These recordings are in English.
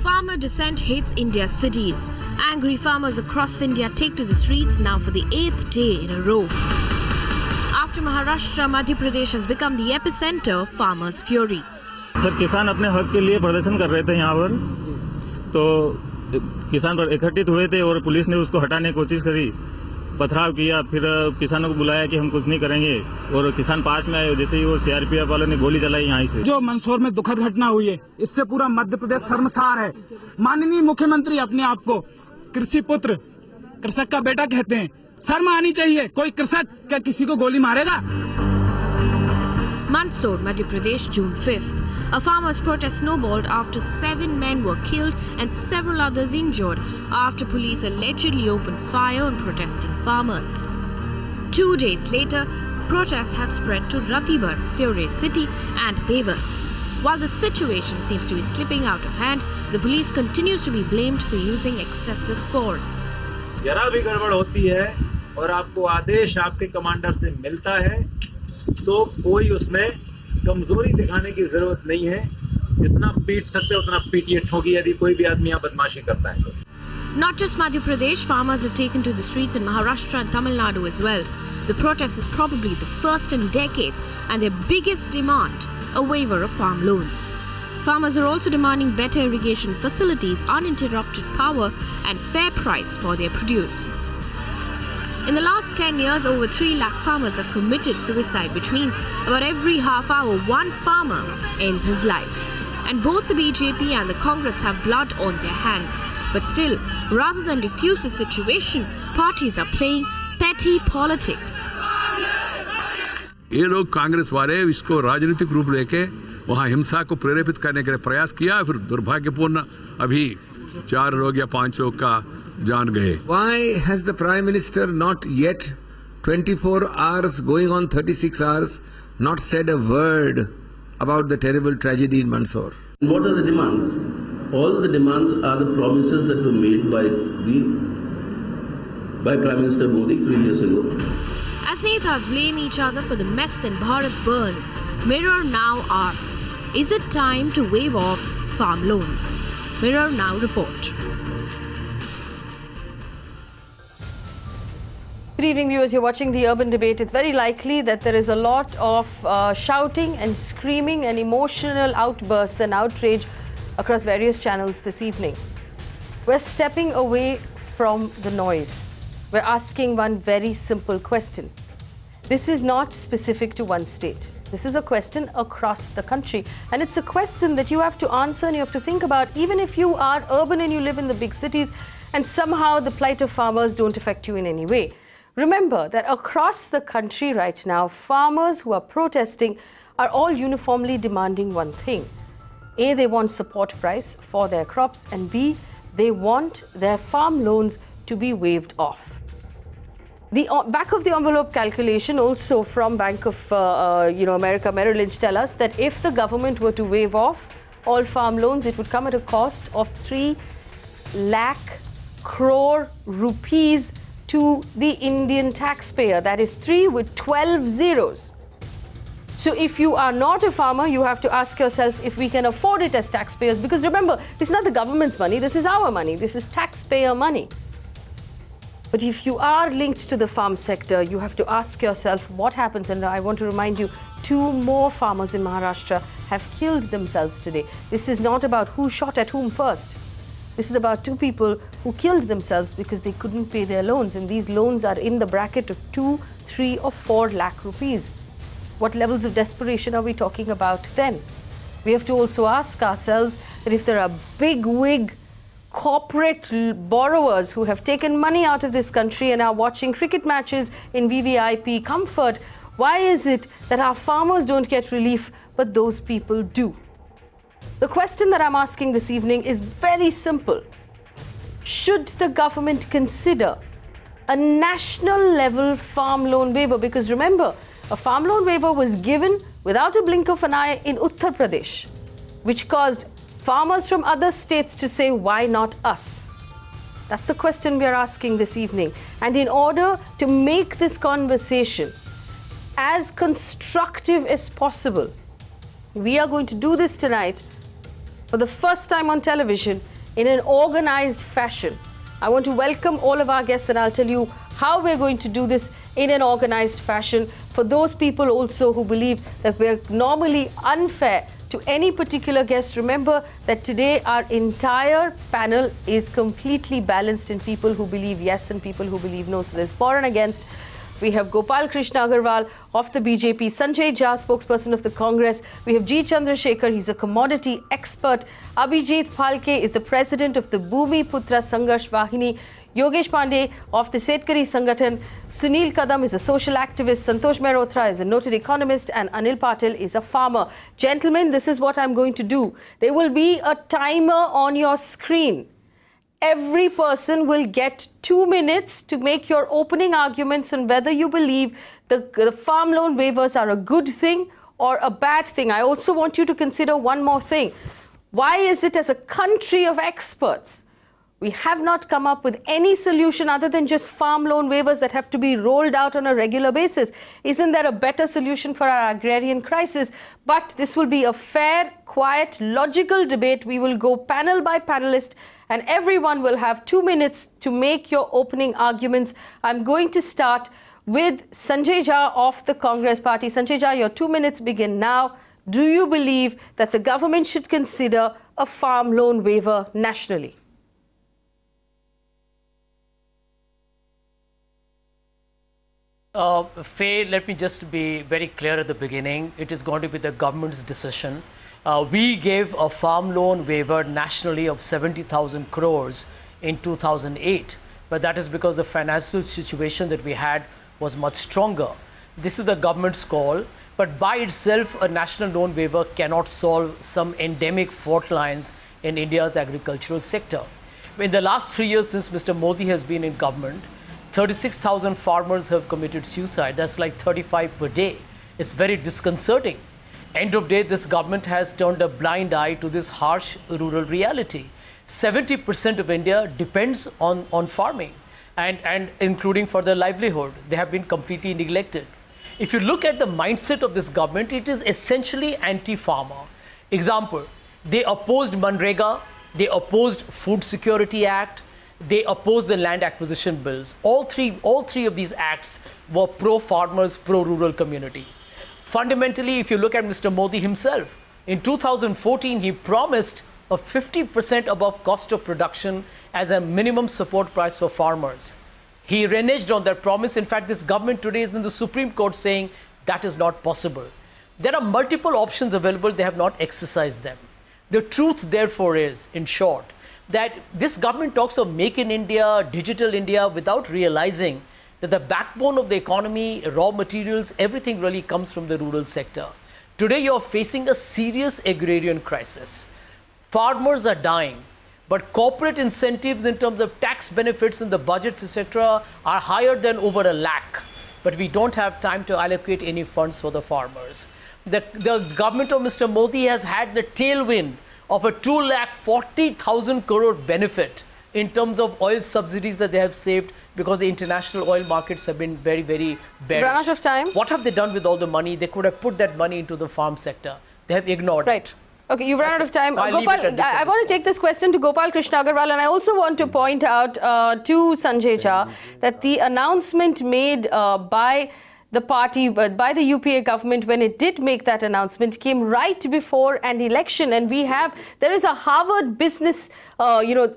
Farmer dissent hits India's cities. Angry farmers across India take to the streets now for the 8th day in a row. After Maharashtra, Madhya Pradesh has become the epicenter of farmers' fury. Sir किसान अपने हक के लिए प्रदर्शन कर रहे थे यहाँ पर, तो किसान इकट्ठित हुए थे और पुलिस ने उसको हटाने की कोशिश करी, पथराव किया, फिर किसानों को बुलाया कि हम कुछ नहीं करेंगे और किसान पास में आए, जैसे ही वो सीआरपीएफ वालों ने गोली चलाई यहाँ से। जो मंदसौर में दुखद घटना हुई है, इससे पूरा मध्य प्रदेश शर्मसार है। माननीय मुख्यमंत्री अपने आप को कृषि पुत्र, कृषक का बेटा कहते हैं, शर्म आनी चाहिए। कोई कृषक क्या किसी को गोली मारेगा? Mandsaur, Madhya Pradesh, June 5th. A farmers' protest snowballed after 7 men were killed and several others injured after police allegedly opened fire on protesting farmers. 2 days later, protests have spread to Ratibad, Seore city and Devas. While the situation seems to be slipping out of hand, the police continues to be blamed for using excessive force. जरा भी गड़बड़ होती है और आपको आदेश आपके commander से मिलता है, तो कोई उसमें कमजोरी दिखाने की जरूरत नहीं है। जितना पीट सकते उतना पीटिए, ठोकी यदि कोई भी आदमी यहाँ बदमाशी करता है तो। Not just Madhya Pradesh, farmers have taken to the streets in Maharashtra and Tamil Nadu as well. The protest is probably the first in decades and their biggest demand, a waiver of farm loans. Farmers are also demanding better irrigation facilities, uninterrupted power and fair price for their produce. In the last 10 years, over 3 lakh farmers have committed suicide, which means about every half hour, one farmer ends his life. And both the BJP and the Congress have blood on their hands. But still, rather than defuse the situation, parties are playing petty politics. ये लोग कांग्रेस वाले इसको राजनीतिक रूप लेके वहाँ हिंसा को प्रेरित करने के लिए प्रयास किया, फिर दुर्भाग्यपूर्ण अभी 4 लोग या 5 लोग का जान गए। Why has the Prime Minister not yet 24 hours going on 36 hours not said a word about the terrible tragedy in Mandsaur? What are the demands? All the demands are the promises that were made by Prime Minister Modi 3 years ago. As netas blame each other for the mess and Bharat burns, Mirror now asks, is it time to waive off farm loans? Mirror Now report. Good evening, viewers. You're watching the Urban Debate. It's very likely that there is a lot of shouting and screaming and emotional outbursts and outrage across various channels this evening. We're stepping away from the noise. We're asking one very simple question. This is not specific to one state. This is a question across the country. And it's a question that you have to answer and you have to think about, even if you are urban and you live in the big cities and somehow the plight of farmers don't affect you in any way. Remember that across the country right now, farmers who are protesting are all uniformly demanding one thing. A, they want support price for their crops, and B, they want their farm loans to be waived off. The back of the envelope calculation also from Bank of America Merrill Lynch tell us that if the government were to waive off all farm loans, it would come at a cost of 3 lakh crore rupees to the Indian taxpayer. That is 3 with 12 zeros. So if you are not a farmer, you have to ask yourself if we can afford it as taxpayers. Because remember, this is not the government's money, this is our money, this is taxpayer money. But if you are linked to the farm sector, you have to ask yourself what happens. And I want to remind you, 2 more farmers in Maharashtra have killed themselves today. This is not about who shot at whom first. This is about 2 people who killed themselves because they couldn't pay their loans. And these loans are in the bracket of 2, 3 or 4 lakh rupees. What levels of desperation are we talking about then? We have to also ask ourselves that if there are big wig corporate borrowers who have taken money out of this country and are watching cricket matches in VVIP comfort, why is it that our farmers don't get relief but those people do? The question that I'm asking this evening is very simple. Should the government consider a national level farm loan waiver? Because remember, a farm loan waiver was given without a blink of an eye in Uttar Pradesh, which caused farmers from other states to say, why not us? That's the question we are asking this evening. And in order to make this conversation as constructive as possible, we are going to do this tonight for the first time on television in an organized fashion. I want to welcome all of our guests, and I'll tell you how we're going to do this in an organized fashion. For those people also who believe that we're normally unfair to any particular guest, remember that today our entire panel is completely balanced in people who believe yes and people who believe no. So there's for and against. We have Gopal Krishna Agarwal of the BJP, Sanjay Jha, spokesperson of the Congress. We have G. Chandrashekhar, he's a commodity expert. Abhijeet Phalke is the president of the Bhumi Putra Sangharsha Vahini. Yogesh Pandey of the Shetkari Sanghathan. Sunil Kadam is a social activist. Santosh Mehrotra is a noted economist. And Anil Patil is a farmer. Gentlemen, this is what I'm going to do. There will be a timer on your screen. Every person will get 2 minutes to make your opening arguments on whether you believe the farm loan waivers are a good thing or a bad thing. I also want you to consider one more thing. Why is it, as a country of experts, we have not come up with any solution other than just farm loan waivers that have to be rolled out on a regular basis? Isn't there a better solution for our agrarian crisis? But this will be a fair, quiet, logical debate. We will go panel by panelist, and everyone will have 2 minutes to make your opening arguments. I'm going to start with Sanjay Jha of the Congress Party. Sanjay Jha, your 2 minutes begin now. Do you believe that the government should consider a farm loan waiver nationally? Faye, let me just be very clear at the beginning. It is going to be the government's decision. We gave a farm loan waiver nationally of 70,000 crores in 2008. But that is because the financial situation that we had was much stronger. This is the government's call. But by itself, a national loan waiver cannot solve some endemic fault lines in India's agricultural sector. In the last 3 years since Mr. Modi has been in government, 36,000 farmers have committed suicide. That's like 35 per day. It's very disconcerting. End of day, this government has turned a blind eye to this harsh rural reality. 70% of India depends on farming, and including for their livelihood. They have been completely neglected. If you look at the mindset of this government, it is essentially anti-farmer. Example, they opposed Manrega, they opposed Food Security Act, they opposed the land acquisition bills. All three of these acts were pro-farmers, pro-rural community. Fundamentally, if you look at Mr. Modi himself, in 2014, he promised a 50% above cost of production as a minimum support price for farmers. He reneged on that promise. In fact, this government today is in the Supreme Court saying that is not possible. There are multiple options available. They have not exercised them. The truth, therefore, is, in short, that this government talks of Make in India, Digital India, without realizing that the backbone of the economy, raw materials, everything really comes from the rural sector. Today, you're facing a serious agrarian crisis. Farmers are dying, but corporate incentives in terms of tax benefits in the budgets, etc., are higher than over 1 lakh. But we don't have time to allocate any funds for the farmers. The government of Mr. Modi has had the tailwind of a 2,40,000 crore benefit in terms of oil subsidies that they have saved because the international oil markets have been very, very bearish. Run out of time. What have they done with all the money? They could have put that money into the farm sector. They have ignored it. Okay, you've run out of time. So Gopal, I want to take this question to Gopal Krishna Agarwal, and I also want to point out to Sanjay Jha that the announcement made by the party, by the UPA government, when it did make that announcement, came right before an election. And there is a Harvard business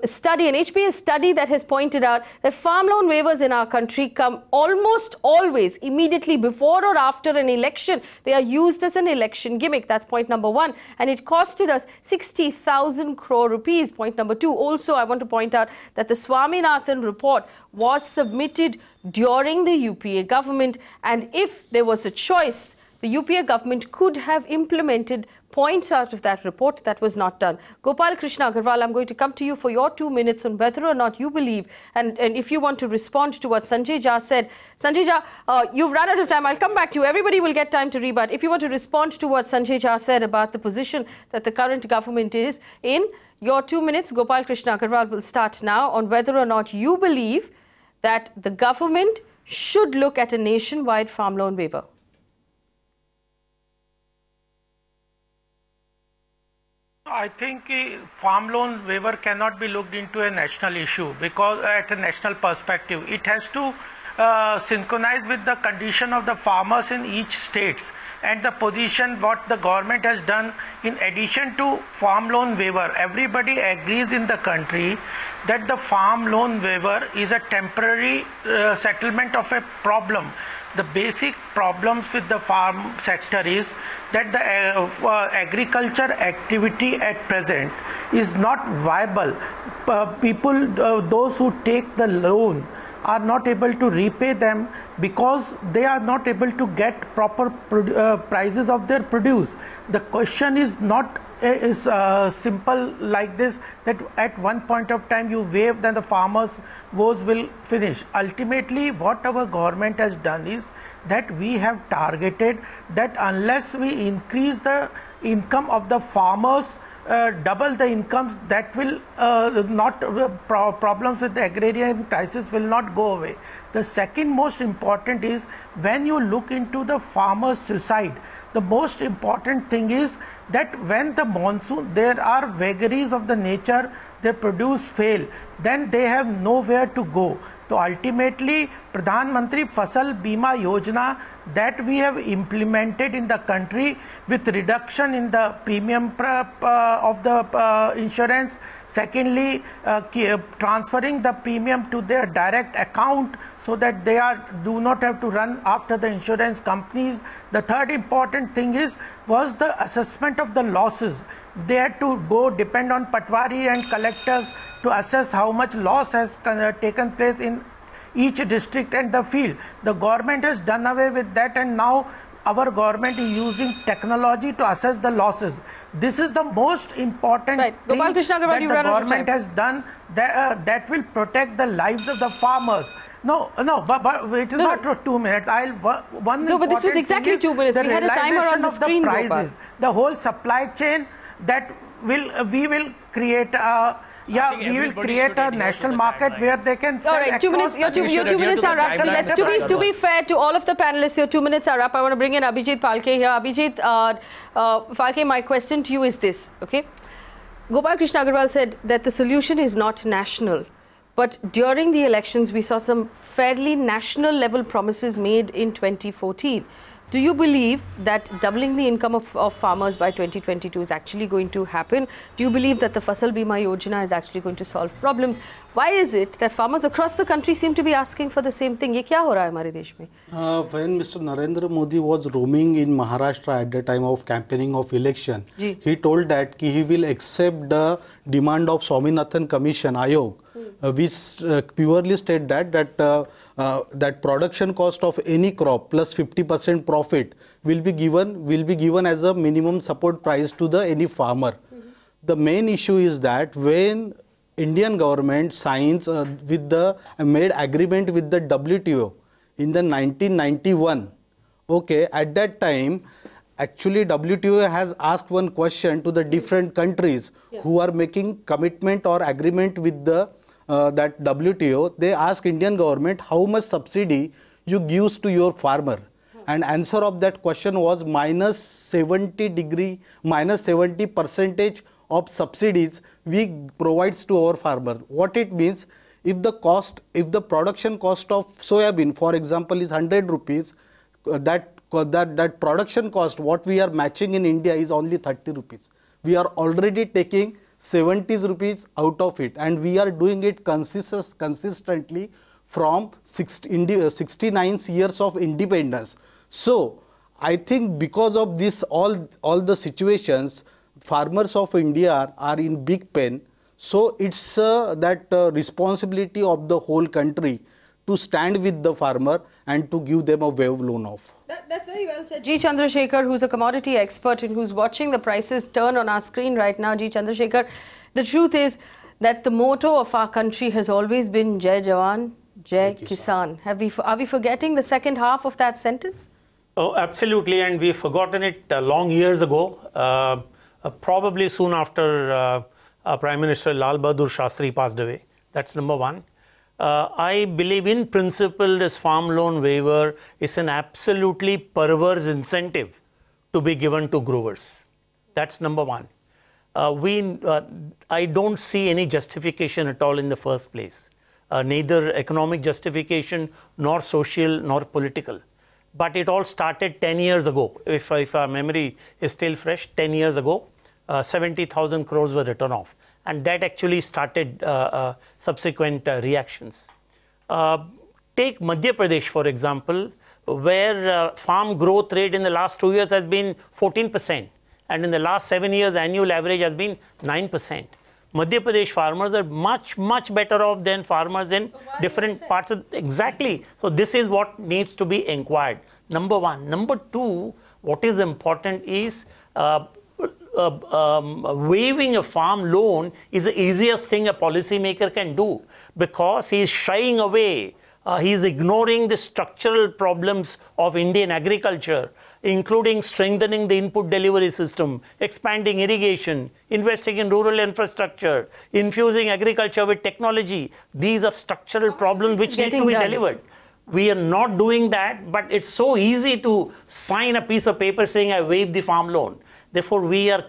study, an HBS study that has pointed out that farm loan waivers in our country come almost always immediately before or after an election. They are used as an election gimmick. That's point number one. And it costed us 60,000 crore rupees. Point number two. Also, I want to point out that the Swaminathan report was submitted during the UPA government, and if there was a choice, the UPA government could have implemented points out of that report. That was not done. Gopal Krishna Agarwal, I'm going to come to you for your 2 minutes on whether or not you believe, and if you want to respond to what Sanjay Jha said. Sanjay Jha, you've run out of time. I'll come back to you. Everybody will get time to rebut. If you want to respond to what Sanjay Jha said about the position that the current government is in, your 2 minutes, Gopal Krishna Agarwal, will start now on whether or not you believe that the government should look at a nationwide farm loan waiver. I think farm loan waiver cannot be looked into a national issue because at a national perspective, it has to synchronize with the condition of the farmers in each states and the position what the government has done in addition to farm loan waiver. Everybody agrees in the country that the farm loan waiver is a temporary settlement of a problem. The basic problems with the farm sector is that the agriculture activity at present is not viable. People, those who take the loan, are not able to repay them because they are not able to get proper prices of their produce. The question is not simple like this, that at one point of time you waive, then the farmers' woes will finish. Ultimately, what our government has done is that we have targeted that unless we increase the income of the farmers, double the incomes, that will problems with the agrarian crisis will not go away. The second most important is when you look into the farmers' suicide, the most important thing is that when the monsoon, there are vagaries of the nature, their produce fail, then they have nowhere to go. So ultimately, Pradhan Mantri Fasal Bima Yojana that we have implemented in the country with reduction in the premium of the insurance. Secondly, transferring the premium to their direct account so that they do not have to run after the insurance companies. The third important thing was the assessment of the losses. They had to depend on Patwari and collectors to assess how much loss has taken place in each district and the field. The government has done away with that, and now our government is using technology to assess the losses. This is the most important thing Gopal Krishna Agarwal, that the government has done that will protect the lives of the farmers. No, but it is not 2 minutes. But this was exactly 2 minutes. We had a timer on the screen. Prices, the whole supply chain that we will create we will create a national market where they can sell. All right, 2 minutes. Your 2 minutes are up. Let's to be fair to all of the panelists, your 2 minutes are up. I want to bring in Abhijeet Phalke here. Abhijeet Phalke, my question to you is this, okay? Gopal Krishna Agarwal said that the solution is not national. But during the elections, we saw some fairly national level promises made in 2014. Do you believe that doubling the income of farmers by 2022 is actually going to happen? Do you believe that the Fasal Bima Yojana is actually going to solve problems? Why is it that farmers across the country seem to be asking for the same thing? Ye kya ho raha hai hamare desh mein? When Mr. Narendra Modi was roaming in Maharashtra at the time of campaigning of election, he told that he will accept the demand of Swaminathan Commission Ayog, which purely state that production cost of any crop plus 50% profit will be given as a minimum support price to any farmer. The main issue is that when Indian government signs made agreement with the WTO in the 1991, okay, at that time actually WTO has asked one question to the different countries who are making commitment or agreement with that WTO. They ask Indian government how much subsidy you gives to your farmer, and answer of that question was minus 70% of subsidies we provides to our farmer. What it means, if the production cost of soybean, for example, is 100 rupees, that production cost what we are matching in India is only 30 rupees. We are already taking 70 rupees out of it, and we are doing it consistently from 69 years of independence. So I think because of this all the situations, farmers of India are in big pain. So it's that responsibility of the whole country to stand with the farmer and to give them a wave loan off. That's very well said. G. Chandrashekhar, who's a commodity expert and who's watching the prices turn on our screen right now. G. Chandrashekhar, the truth is that the motto of our country has always been Jai Jawan, Jai Kisan. Are we forgetting the second half of that sentence? Oh, absolutely, and we've forgotten it long years ago, probably soon after Prime Minister Lal Bahadur Shastri passed away. That's number one. I believe in principle this farm loan waiver is an absolutely perverse incentive to be given to growers. That's number one. I don't see any justification at all in the first place. Neither economic justification, nor social, nor political. But it all started 10 years ago. If our memory is still fresh, 10 years ago, 70,000 crores were written off. And that actually started subsequent reactions. Take Madhya Pradesh, for example, where farm growth rate in the last 2 years has been 14%. And in the last 7 years, annual average has been 9%. Madhya Pradesh farmers are much, much better off than farmers in different parts of... Exactly. So this is what needs to be inquired. Number one. Number two, what is important is waiving a farm loan is the easiest thing a policymaker can do, because he is shying away. He is ignoring the structural problems of Indian agriculture, including strengthening the input delivery system, expanding irrigation, investing in rural infrastructure, infusing agriculture with technology. These are structural problems which need to be delivered. We are not doing that, but it's so easy to sign a piece of paper saying I waive the farm loan. Therefore, we are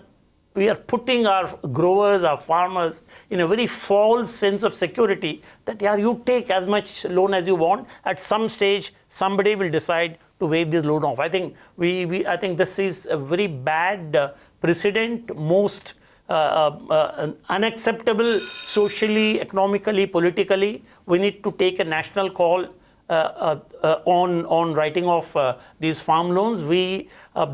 putting our growers, our farmers in a very false sense of security that, yeah, you take as much loan as you want. At some stage, somebody will decide to waive this loan off. I think I think this is a very bad precedent, most unacceptable socially, economically, politically. We need to take a national call on writing off these farm loans.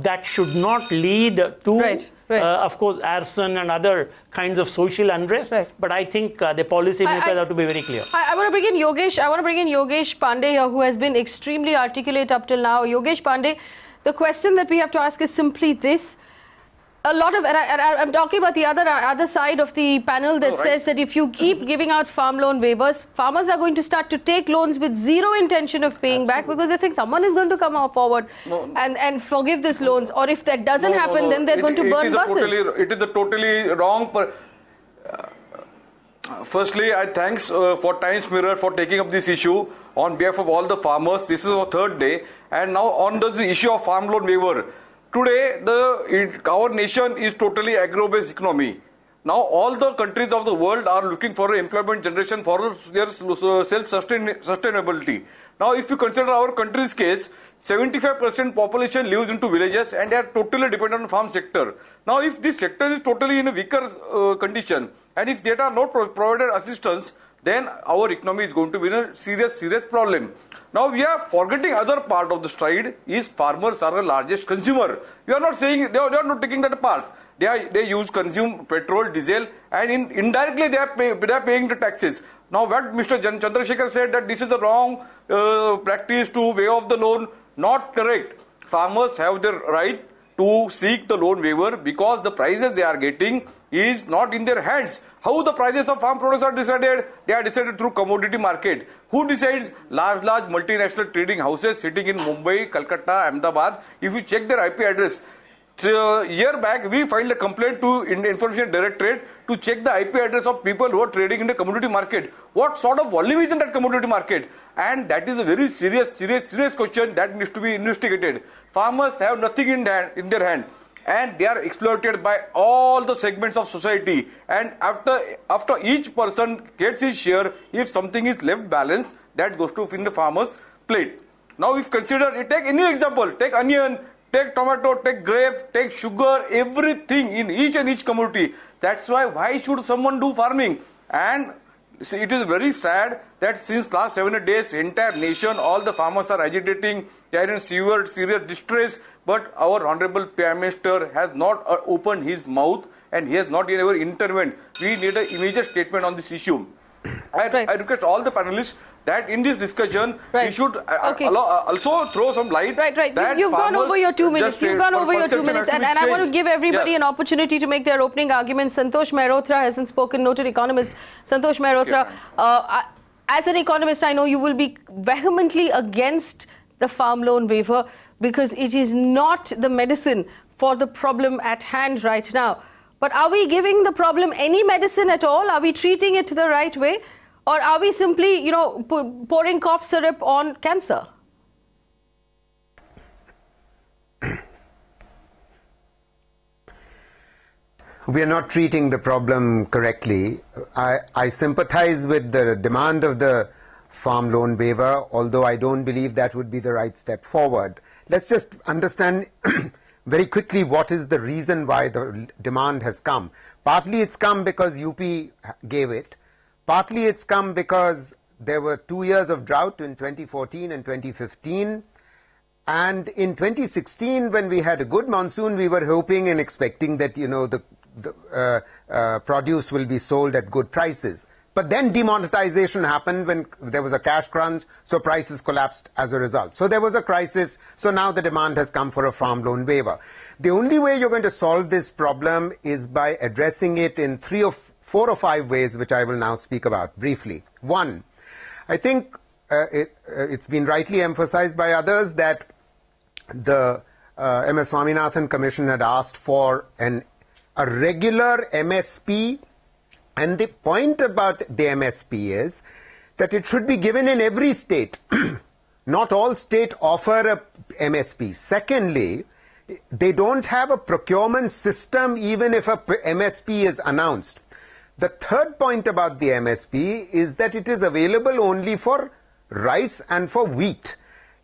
That should not lead to, of course, arson and other kinds of social unrest. But I think the policymakers have to be very clear. I want to bring in Yogesh. I want to bring in Yogesh Pandey here, who has been extremely articulate up till now. Yogesh Pandey, the question that we have to ask is simply this. A lot of, and I'm talking about the other side of the panel that says that if you keep giving out farm loan waivers, farmers are going to start to take loans with zero intention of paying back, because they're saying someone is going to come forward and forgive these loans. Or if that doesn't happen, then they're going to burn buses. It is a totally wrong. Firstly, I thanks for Times Mirror for taking up this issue on behalf of all the farmers. This is our third day. And now on the issue of farm loan waiver. Today, our nation is totally agro-based economy. Now, all the countries of the world are looking for employment generation for their self-sustainability. Now, if you consider our country's case, 75% population lives into villages and they are totally dependent on farm sector. Now, if this sector is totally in a weaker condition, and if they are not provided assistance, then our economy is going to be in a serious problem. Now we are forgetting other part of the stride is farmers are the largest consumer. We are not saying they are not taking that part. They consume petrol, diesel, and indirectly they are paying the taxes. Now what Mr. Chandrashekhar said that this is the wrong practice to waive off the loan. Not correct. Farmers have the right to seek the loan waiver because the prices they are getting is not in their hands. How the prices of farm products are decided? They are decided through commodity market. Who decides? Large multinational trading houses sitting in Mumbai, Calcutta, Ahmedabad. If you check their IP address, a year back we filed a complaint to Information Directorate to check the IP address of people who are trading in the commodity market. What sort of volume is in that commodity market? And that is a very serious question that needs to be investigated. Farmers have nothing in their hand, and they are exploited by all the segments of society. And after each person gets his share, if something is left balanced, that goes to in the farmer's plate. Now, if take any example, take onion, take tomato, take grape, take sugar, everything in each commodity. That's why should someone do farming? And see, it is very sad that since last 7 days, entire nation, all the farmers are agitating, they are in serious distress, but our Honorable Prime Minister has not opened his mouth and he has not ever intervened. We need an immediate statement on this issue. I request all the panelists that in this discussion, we should also throw some light. You've gone over your 2 minutes. You've gone over your 2 minutes. And I want to give everybody an opportunity to make their opening arguments. Santosh Mehrotra hasn't spoken, noted economist. Santosh Mehrotra, as an economist, I know you will be vehemently against the farm loan waiver because it is not the medicine for the problem at hand right now. But are we giving the problem any medicine at all? Are we treating it the right way? Or are we simply, pouring cough syrup on cancer? we are not treating the problem correctly. I sympathize with the demand of the farm loan waiver, although I don't believe that would be the right step forward. Let's just understand very quickly what is the reason why the demand has come. Partly it's come because UP gave it. Partly it's come because there were 2 years of drought in 2014 and 2015. And in 2016, when we had a good monsoon, we were hoping and expecting that, you know, the produce will be sold at good prices. But then demonetization happened when there was a cash crunch, so prices collapsed as a result. So there was a crisis, so now the demand has come for a farm loan waiver. The only way you're going to solve this problem is by addressing it in 4 or 5 ways, which I will now speak about briefly. One, I think it's been rightly emphasized by others that the M.S. Swaminathan Commission had asked for a regular MSP, and the point about the MSP is that it should be given in every state. Not all states offer a MSP. Secondly, they don't have a procurement system even if a MSP is announced. The third point about the MSP is that it is available only for rice and for wheat.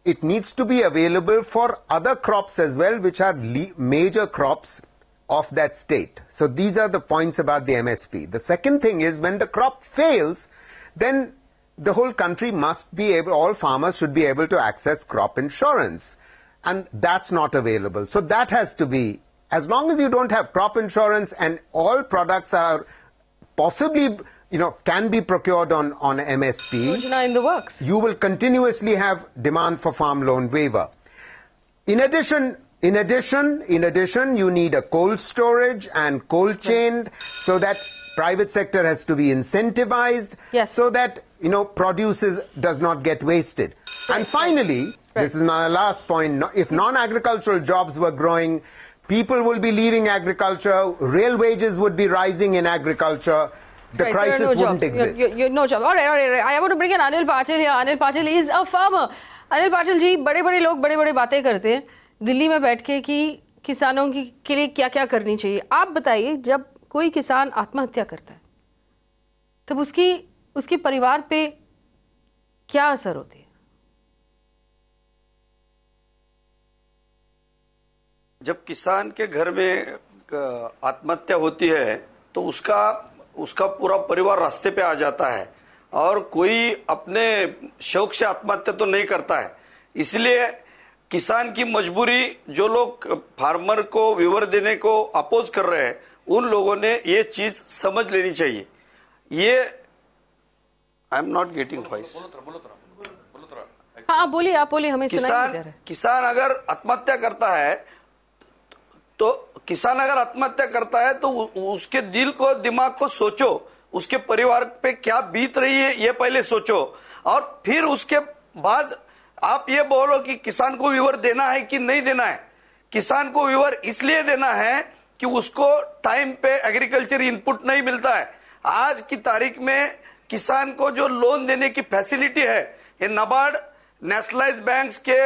It needs to be available for other crops as well, which are major crops of that state. So these are the points about the MSP. The second thing is when the crop fails, then the whole country must be able, all farmers should be able to access crop insurance. And that's not available. So that has to be, as long as you don't have crop insurance and all products are possibly, you know, can be procured on MSP, in the works, you will continuously have demand for farm loan waiver. In addition, you need a cold storage and cold chain, so that private sector has to be incentivized, so that, you know, produce does not get wasted. And finally, this is my last point, if non-agricultural jobs were growing, people will be leaving agriculture, real wages would be rising in agriculture, the crisis wouldn't exist. No job. All right. I want to bring in Anil Patil here. Anil Patil is a farmer. Anil Patil ji, बड़े-बड़े लोग बड़े-बड़े बातें करते हैं दिल्ली में बैठ के कि किसानों के लिए क्या-क्या करनी चाहिए. आप बताइए, जब कोई किसान आत्महत्या करता है तब उसके परिवार पे क्या असर होती है? जब किसान के घर में आत्महत्या होती है तो उसका पूरा परिवार रास्ते पे आ जाता है और कोई अपने शौक से आत्महत्या तो नहीं करता है. इसलिए किसान की मजबूरी, जो लोग फार्मर को विवर देने को अपोज कर रहे हैं, उन लोगों ने ये चीज समझ लेनी चाहिए. ये I am not getting voice. हाँ बोलिए, आप बोलिए, हमें सुनाई नहीं दे रहा. किसान अगर आत्महत्या करता है तो उसके दिल को, दिमाग को सोचो, उसके परिवार पे क्या बीत रही है ये पहले सोचो, और फिर उसके बाद आप ये बोलो कि किसान को विवर देना है कि नहीं देना है. किसान को विवर इसलिए देना है कि उसको टाइम पे एग्रीकल्चर इनपुट नहीं मिलता है. आज की तारीख में किसान को जो लोन देने की फैसिलिटी है, ये नाबार्ड नेशनलाइज बैंक्स के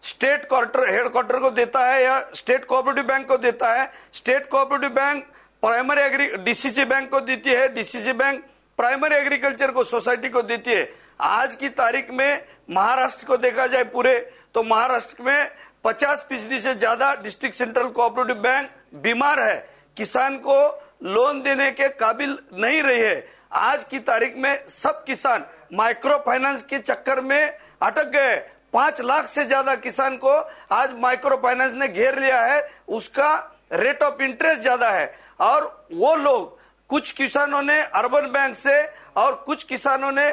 स्टेट हेडक्वार्टर को देता है या स्टेट कोऑपरेटिव बैंक को देता है. State cooperative bank primary DCC bank को देती है, डीसीसी बैंक प्राइमरी एग्रीकल्चर को, सोसाइटी को देती है. आज की तारीख में महाराष्ट्र को देखा जाए पूरे, तो महाराष्ट्र में 50% से ज्यादा डिस्ट्रिक्ट सेंट्रल कोऑपरेटिव बैंक बीमार है, किसान को लोन देने के काबिल नहीं रही है. आज की तारीख में सब किसान माइक्रो फाइनेंस के चक्कर में अटक गए. 5 लाख से ज्यादा किसान को आज माइक्रो फाइनेंस ने घेर लिया है. उसका रेट ऑफ इंटरेस्ट ज्यादा है, और वो लोग, कुछ किसानों ने अर्बन बैंक से और कुछ किसानों ने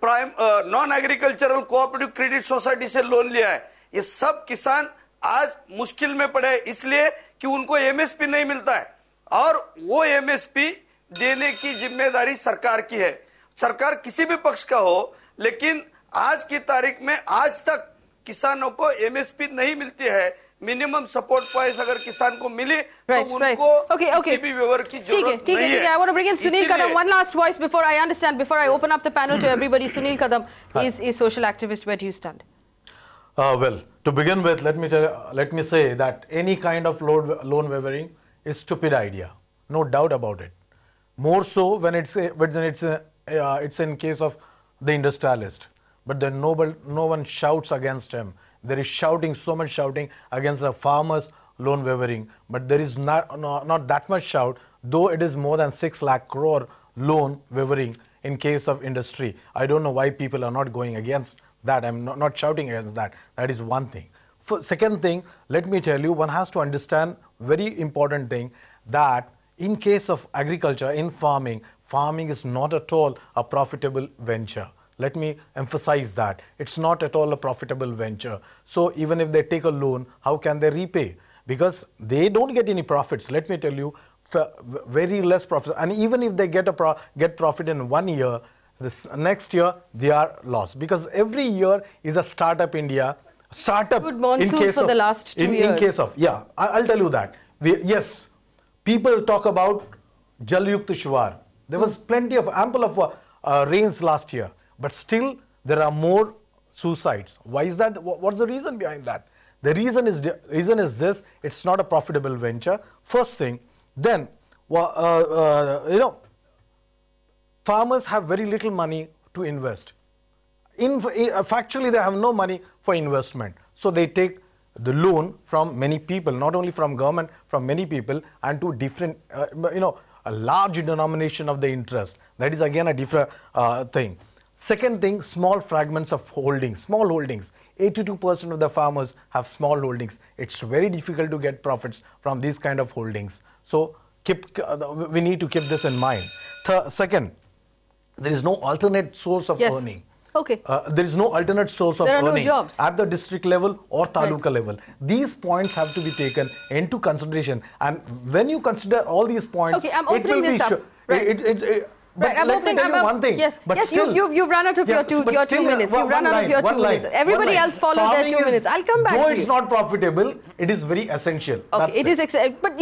non agricultural cooperative credit society से लोन लिया है. ये सब किसान आज मुश्किल में पड़े इसलिए कि उनको एमएसपी नहीं मिलता है, और वो एमएसपी देने की जिम्मेदारी सरकार की है. सरकार किसी भी पक्ष का हो, लेकिन आज की तारीख में आज तक किसानों को एमएसपी नहीं मिलती है. मिनिमम सपोर्ट प्राइस अगर किसान को मिले तो उनको किसी भी विवर की जरूरत नहीं है. I want to bring in Sunil Kadam. One last voice before I open up the panel to everybody. Sunil Kadam is a social activist. Where do you stand? Well, to begin with, let me say that any kind of loan wavering is stupid idea, no doubt about it. More so when it's in case of the industrialist. But then no one shouts against him. There is shouting, so much shouting against the farmers' loan waivering, but there is not that much shout, though it is more than 6 lakh crore loan waivering in case of industry. I don't know why people are not going against that. I'm not shouting against that. That is one thing. Second thing, let me tell you, one has to understand very important thing, that in case of agriculture, in farming is not at all a profitable venture. Let me emphasize that. It's not at all a profitable venture. So even if they take a loan, how can they repay? Because they don't get any profits. Let me tell you, very less profits. And even if they get profit in 1 year, this next year they are lost. Because every year is a startup India. Startup. Good monsoons for the last 2 years. In case of, yeah, I'll tell you that. Yes, people talk about Jal Yukt Shwar. There was ample of rains last year. But still, there are more suicides. Why is that? What's the reason behind that? The reason is this: it's not a profitable venture. First thing, then, farmers have very little money to invest. Factually, they have no money for investment. So they take the loan from many people, not only from government, from many people, and to different, a large denomination of the interest. That is again a different thing. Second thing, small fragments of holdings, small holdings. 82% of the farmers have small holdings. It's very difficult to get profits from these kind of holdings. So we need to keep this in mind. Second, there is no alternate source of earning. Okay. There is no alternate source of earning no jobs at the district level or taluka level. These points have to be taken into consideration. And when you consider all these points, okay, I'm opening this up. But I'm let me tell you one thing. Yes, you've run out of your 2 minutes. You've run out of your 2 minutes. Everybody else follow their 2 minutes. I'll come back to you. Though it's not profitable, it is very essential. Okay, it is. But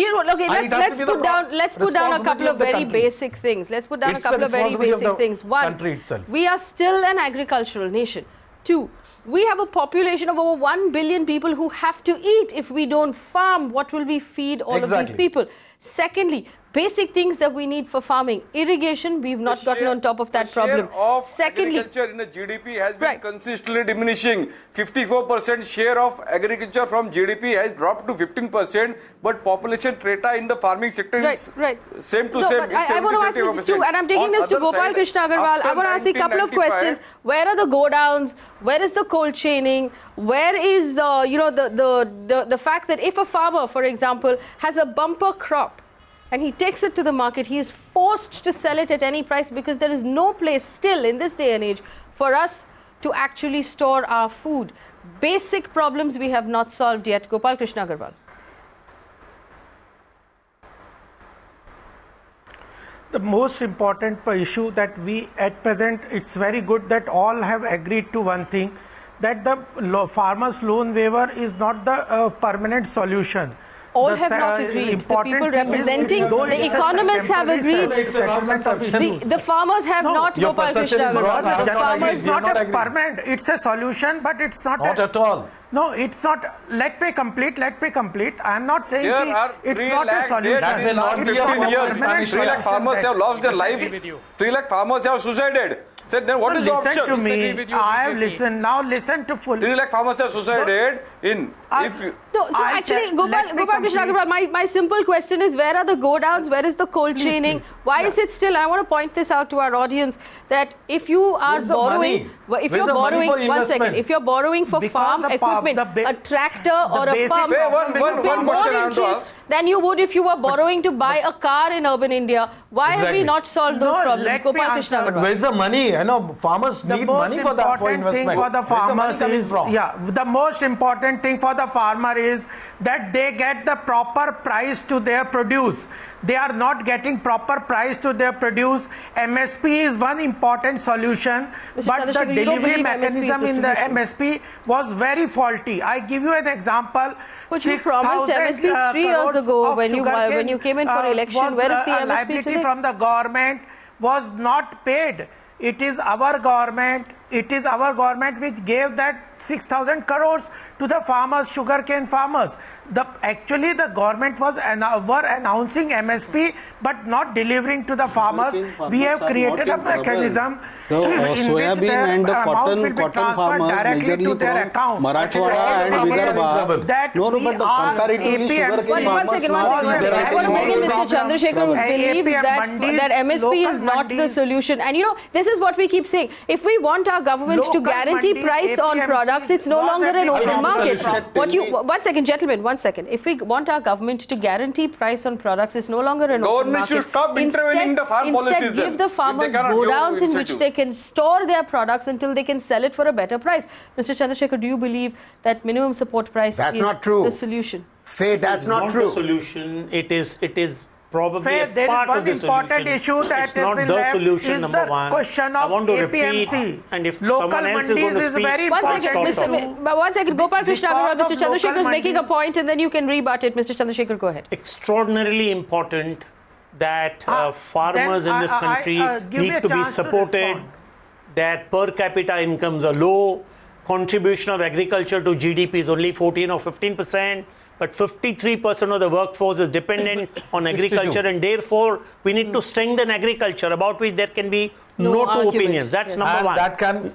let's put down a couple of very basic things. Let's put down a couple of very basic things. One, we are still an agricultural nation. 2, we have a population of over 1 billion people who have to eat. If we don't farm, what will we feed all of these people? Secondly, basic things that we need for farming. Irrigation, we've not gotten on top of that problem. Secondly, agriculture in the GDP has been consistently diminishing. 54% share of agriculture from GDP has dropped to 15%, but population data in the farming sector is same to same. I want to ask this too, and I'm taking this to Gopal Krishna Agarwal. I want to ask you a couple of questions. Where are the go-downs? Where is the cold chaining? Where is the fact that if a farmer, for example, has a bumper crop, and he takes it to the market, he is forced to sell it at any price because there is no place still in this day and age for us to actually store our food. Basic problems we have not solved yet. Gopal Krishna Agarwal. The most important issue that we at present, it's very good that all have agreed to one thing, that the farmers' loan waiver is not the permanent solution. All have not agreed. The people representing the economists have agreed. The farmers have not. Gopal Krishna Agarwal. The farmers, it's not a permanent. It's a solution, but it's not. Not at all. No, it's not. Let me complete. I am not saying it's not a solution. That will not be 15 years. 3 lakh farmers have lost their life. 3 lakh farmers have suicided. Said then what is the option? Listen to me. I have listened. Now listen to full. 3 lakh farmers have suicided in. So actually, Gopal Krishna Agarwal, my simple question is, where are the go-downs? Where is the cold chaining? Why is it still? I want to point this out to our audience, that if you are borrowing, if you're borrowing, if you're borrowing for farm equipment, a tractor or a pump, you pay more interest than you would if you were borrowing to buy a car in urban India. Why have we not solved those problems? Gopal Krishna Agarwal. Where's the money? I know farmers need money for that, for investment. The most important thing for the farmer is that they get the proper price to their produce. They are not getting proper price to their produce. MSP is one important solution, but the delivery mechanism in the MSP was very faulty. I give you an example. But you promised MSP 3 years ago when you came in for election. Where is the MSP today? From the government was not paid. It is our government. It is our government which gave that 6,000 crores to the farmers, sugarcane farmers. Actually the government were announcing MSP but not delivering to the farmers. We have created a mechanism so, in which soybean and the amount will be cotton transferred farmers directly to majorly their from account. Marathwada and Vidarbha. That No, but comparatively sugarcane farmers. One second. Mr. Chandrashekhar would believe that MSP is not the solution. And you know, this is what we keep saying. If we want our government to guarantee price on products, it's no longer an open market. One second, gentlemen, one second. If we want our government to guarantee price on products, it's no longer an open market. Government should stop intervening in the farm policies. Instead, give the farmers godowns in which they can store their products until they can sell it for a better price. Mr. Chandrashekhar, do you believe that minimum support price is the solution? That's not true. The solution. It is probably a there part is of the one important solution. issue that it's has not been the left solution, is number the one. question I of want to APMC. repeat, and if Local someone else is going to mandis is speak, very One second, Gopal Krishna Agarwal, Mr. Chandrashekhar is making a mandis. point and then you can rebut it. Mr. Chandrashekhar, go ahead. Extraordinarily important that farmers in this country need to be supported, that per capita incomes are low, contribution of agriculture to GDP is only 14 or 15%, but 53% of the workforce is dependent on agriculture, and therefore we need to strengthen agriculture, about which there can be no two opinions. That's number one. That can...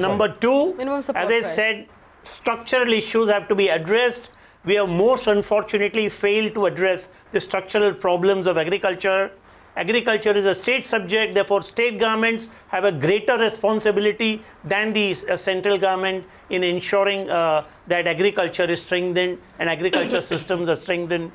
Number two, as I said, structural issues have to be addressed. We have most unfortunately failed to address the structural problems of agriculture. Agriculture is a state subject, therefore state governments have a greater responsibility than the central government in ensuring that agriculture is strengthened and agriculture systems are strengthened.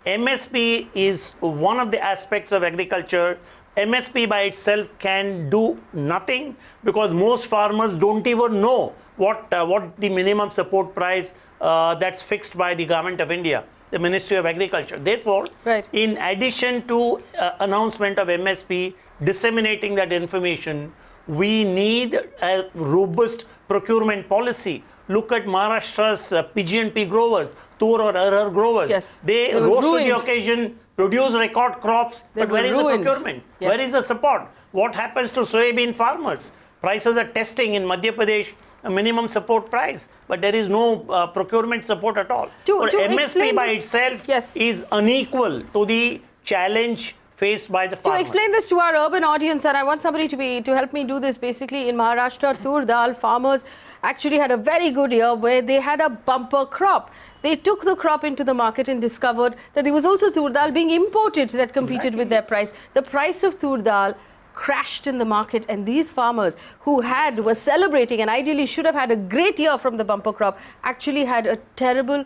MSP is one of the aspects of agriculture. MSP by itself can do nothing because most farmers don't even know what the minimum support price that's fixed by the government of India, the Ministry of Agriculture. Therefore, in addition to announcement of MSP, disseminating that information, we need a robust procurement policy. Look at Maharashtra's PG&P growers, tur or arhar growers. Yes. They rose to the occasion, produce record crops, but where is the procurement? Yes. Where is the support? What happens to soybean farmers? Prices are testing in Madhya Pradesh, a minimum support price, but there is no procurement support at all. MSP by itself is unequal to the challenge faced by the farmer. To explain this to our urban audience, and I want somebody to help me do this, basically in Maharashtra, tur dal farmers actually had a very good year where they had a bumper crop. They took the crop into the market and discovered that there was also tur dal being imported that competed with their price. The price of tur dal crashed in the market, and these farmers who were celebrating and ideally should have had a great year from the bumper crop actually had a terrible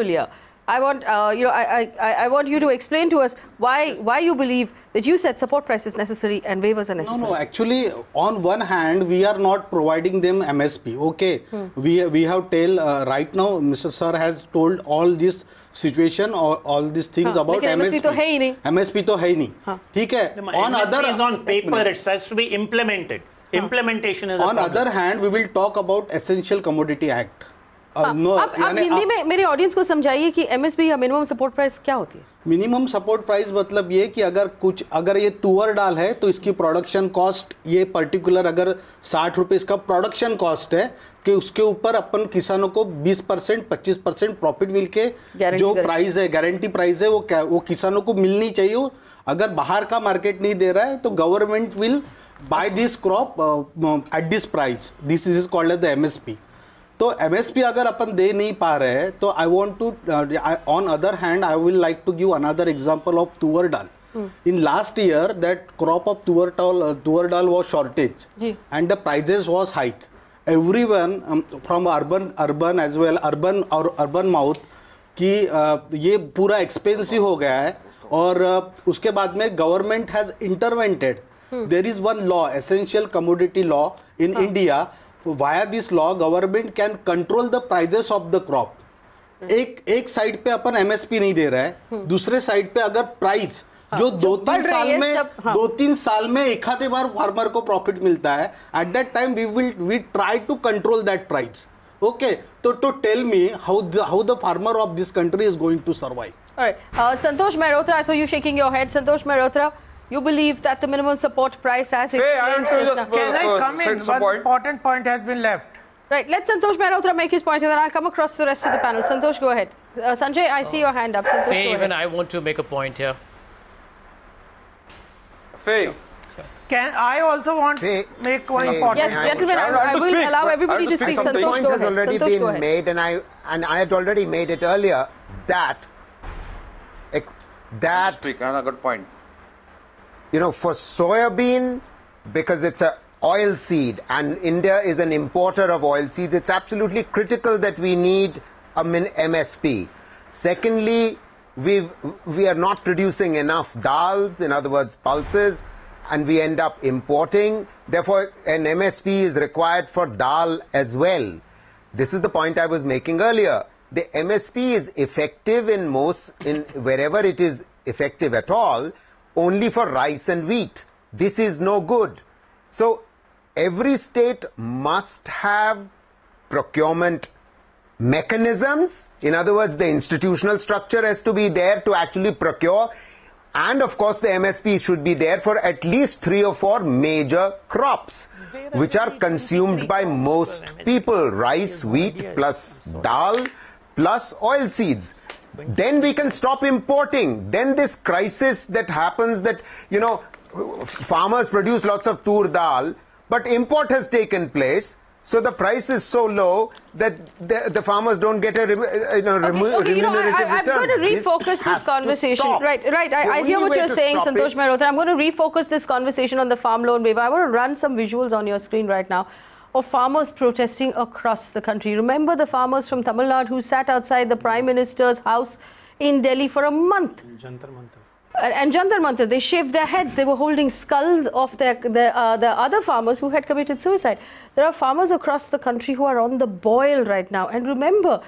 year. I want I want you to explain to us why you believe that you said support price is necessary and waivers are necessary. No, actually, on one hand, we are not providing them MSP. Okay, we have right now, Mr. Sir has told all this situation or all these things about MSP. MSP to hai nahi. Theek hai. On MSP is on paper, it has to be implemented. Implementation is on other hand, we will talk about Essential Commodity Act. आप हिंदी में मेरे audience को समझाइए कि MSP या minimum support price क्या होती है? मिनिमम सपोर्ट प्राइस मतलब ये कि अगर ये तुअर दाल है तो इसकी प्रोडक्शन कॉस्ट ये पर्टिकुलर अगर 60 रुपए इसका प्रोडक्शन कॉस्ट है कि उसके ऊपर अपन किसानों को 20% 25% प्रॉफिट मिल के जो प्राइस है गारंटी प्राइस है वो किसानों को मिलनी चाहिए. अगर बाहर का मार्केट नहीं दे रहा है तो government will buy this crop at this price. This is called as the MSP. तो एमएसपी अगर अपन दे नहीं पा रहे हैं तो I want to on other hand I will like to give another example of tuar dal. In last year, that crop of tuar dal was shortage, and the prices was hike. Everyone from urban as well, urban mouth कि ये पूरा expensive हो गया है और उसके बाद में government has intervened. There is one law, essential commodity law in India. Via this law, government can control the prices of the crop. एक साइड पे अपन एमएसपी नहीं दे रहा है, दूसरे साइड पे अगर प्राइस जो 2-3 साल में एक आधे बार फार्मर को प्रॉफिट मिलता है, at that time we try to control that price. Okay, तो tell me how the farmer of this country is going to survive. Alright, Santosh Mehrotra, I saw you shaking your head. Santosh Mehrotra, you believe that the minimum support price has explained. Can I come in? One important point has been left. Right, let Santosh Mehrotra make his point and then I'll come across to the rest of the panel. Santosh, go ahead. Sanjay, I see your hand up. Santosh, go even ahead. I want to make a point here. Faye. Can I also want to make one important Yes, gentlemen, I will allow everybody to speak. The Santosh, point go has ahead. already Santosh, been go ahead. made, and I had already made it earlier that Speak, a good point. You know, for soybean, because it's a oil seed and India is an importer of oil seeds, it's absolutely critical that we need a MSP. Secondly, we are not producing enough dals, in other words pulses, and we end up importing. Therefore, an MSP is required for dal as well. This is the point I was making earlier. The MSP is effective in wherever it is effective at all, only for rice and wheat. This is no good. So every state must have procurement mechanisms. In other words, the institutional structure has to be there to actually procure. And of course, the MSP should be there for at least 3 or 4 major crops, which are consumed by most people. Rice, wheat, plus dal, plus oil seeds. Then we can stop importing. Then this crisis that happens that, you know, farmers produce lots of tur dal, but import has taken place. So the price is so low that the farmers don't get a remunerative return. I'm going to refocus this conversation. Right. I hear what you're saying, Santosh Mehrotra. I'm going to refocus this conversation on the farm loan waiver. I want to run some visuals on your screen right now of farmers protesting across the country. Remember the farmers from Tamil Nadu who sat outside the Prime Minister's house in Delhi for a month? And Jantar Mantar, they shaved their heads. They were holding skulls of the other farmers who had committed suicide. There are farmers across the country who are on the boil right now. And remember,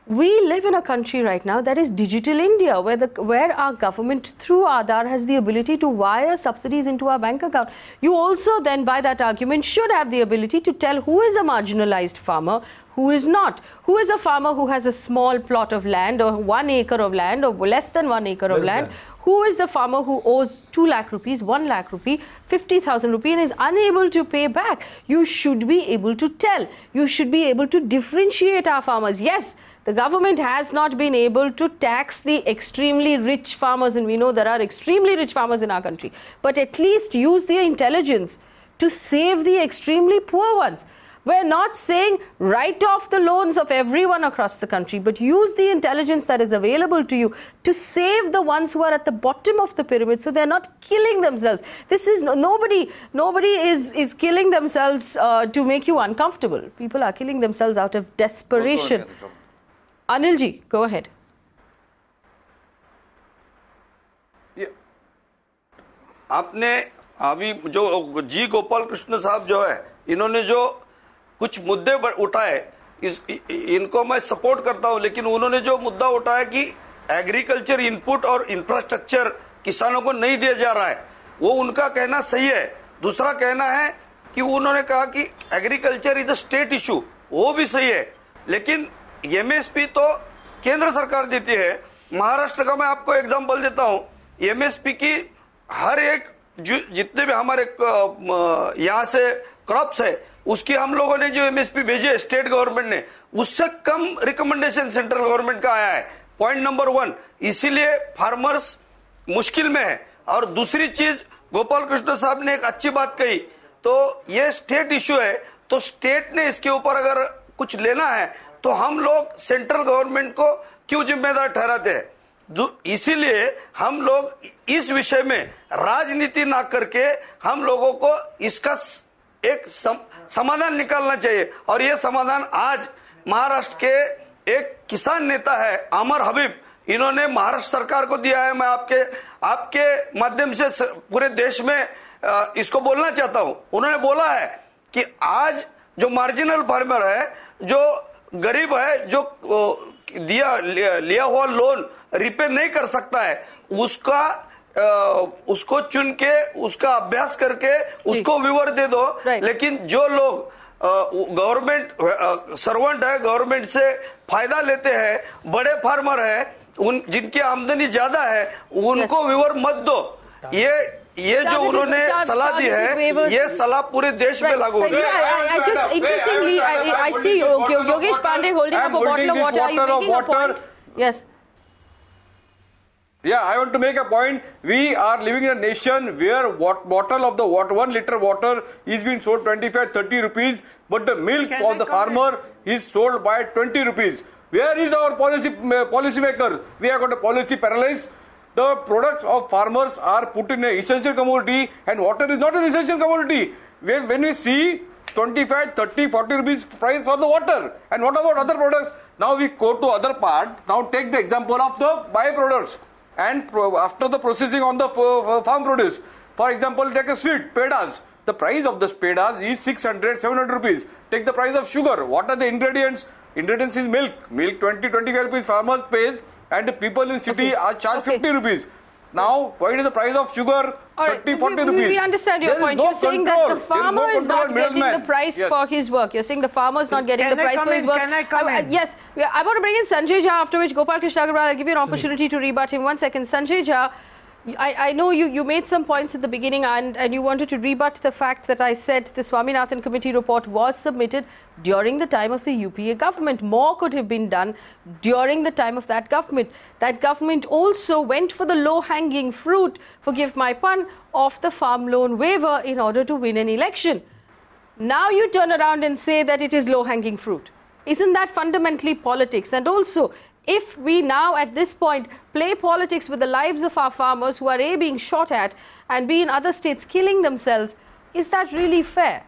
we live in a country right now that is digital India, where our government through Aadhaar has the ability to wire subsidies into our bank account. You also then, by that argument, should have the ability to tell who is a marginalized farmer, who is not. Who is a farmer who has a small plot of land or 1 acre of land or less than 1 acre of land? Who is the farmer who owes 2 lakh rupees, 1 lakh rupee, 50,000 rupee and is unable to pay back? You should be able to tell. You should be able to differentiate our farmers. Yes, the government has not been able to tax the extremely rich farmers, and we know there are extremely rich farmers in our country. But at least use the intelligence to save the extremely poor ones. We're not saying write off the loans of everyone across the country, but use the intelligence that is available to you to save the ones who are at the bottom of the pyramid so they're not killing themselves. This is nobody is killing themselves to make you uncomfortable. People are killing themselves out of desperation. Anilji, go ahead. आपने अभी जो जी गोपाल कृष्ण साहब जो है, इन्होंने जो कुछ मुद्दे उठाए, इनको मैं सपोर्ट करता हूं, लेकिन उन्होंने जो मुद्दा उठाया कि एग्रीकल्चर इनपुट और इंफ्रास्ट्रक्चर किसानों को नहीं दिया जा रहा है, वो उनका कहना सही है। दूसरा कहना है कि उन्होंने कहा कि agriculture is a state issue, वो भी सही है, लेकिन एमएसपी तो केंद्र सरकार देती है। महाराष्ट्र का मैं आपको एग्जांपल देता हूं, एमएसपी की हर एक जितने भी हमारे यहाँ से क्रॉप्स है, उसकी हम लोगों ने जो एमएसपी भेजे स्टेट गवर्नमेंट ने, उससे कम रिकमेंडेशन सेंट्रल गवर्नमेंट का आया है। पॉइंट नंबर 1, इसीलिए फार्मर्स मुश्किल में है। और दूसरी चीज, गोपाल कृष्ण साहब ने एक अच्छी बात कही, तो ये स्टेट इशू है, तो स्टेट ने इसके ऊपर अगर कुछ लेना है तो हम लोग सेंट्रल गवर्नमेंट को क्यों जिम्मेदार ठहराते हैं। इसीलिए हम लोग इस विषय में राजनीति ना करके हम लोगों को इसका एक समाधान निकालना चाहिए। और ये समाधान आज महाराष्ट्र के एक किसान नेता है अमर हबीब, इन्होंने महाराष्ट्र सरकार को दिया है। मैं आपके माध्यम से पूरे देश में इसको बोलना चाहता हूं। उन्होंने बोला है कि आज जो मार्जिनल फार्मर है, जो गरीब है, जो लिया हुआ लोन रिपे नहीं कर सकता है, उसको चुन के उसका अभ्यास करके उसको विवर दे दो। लेकिन जो लोग गवर्नमेंट सर्वेंट है, गवर्नमेंट से फायदा लेते हैं, बड़े फार्मर है, जिनकी आमदनी ज्यादा है, उनको विवर मत दो। ये ये जो उन्होंने सलाह दी है, ये सलाह पूरे देश में लागू होगी. I just interestingly, I see Yogesh Pandey holding up a bottle of water. Are you making a point? Yes. Yeah, I want to make a point. We are living in a nation where bottle of the water, 1 liter water is being sold 25-30 rupees, but the milk of the farmer is sold by 20 rupees. Where is our policy maker? We have got a policy paralysis. The products of farmers are put in an essential commodity, and water is not an essential commodity. When we see 25, 30, 40 rupees price for the water, and what about other products? Now we go to other part. Now take the example of the byproducts. And after the processing on the farm produce, for example, take a sweet, pedas. The price of the pedas is 600, 700 rupees. Take the price of sugar. What are the ingredients? Ingredients is milk. Milk 20, 25 rupees farmers pays, and the people in city are charged 50 rupees. Now, what is the price of sugar? 30, 40 rupees. We understand your point. You're saying that the farmer is not getting the price for his work. You're saying the farmer is not getting the price for his work. Can I come in? Yes. I want to bring in Sanjay Jha, after which Gopal Krishna Agarwal, I'll give you an opportunity to rebut him. 1 second. Sanjay Jha, I know you made some points at the beginning and you wanted to rebut the fact that I said the Swaminathan committee report was submitted during the time of the UPA government. More could have been done during the time of that government. That government also went for the low-hanging fruit, forgive my pun, of the farm loan waiver in order to win an election. Now you turn around and say that it is low-hanging fruit. Isn't that fundamentally politics? And also, if we now at this point play politics with the lives of our farmers who are A, being shot at, and B, in other states killing themselves, is that really fair?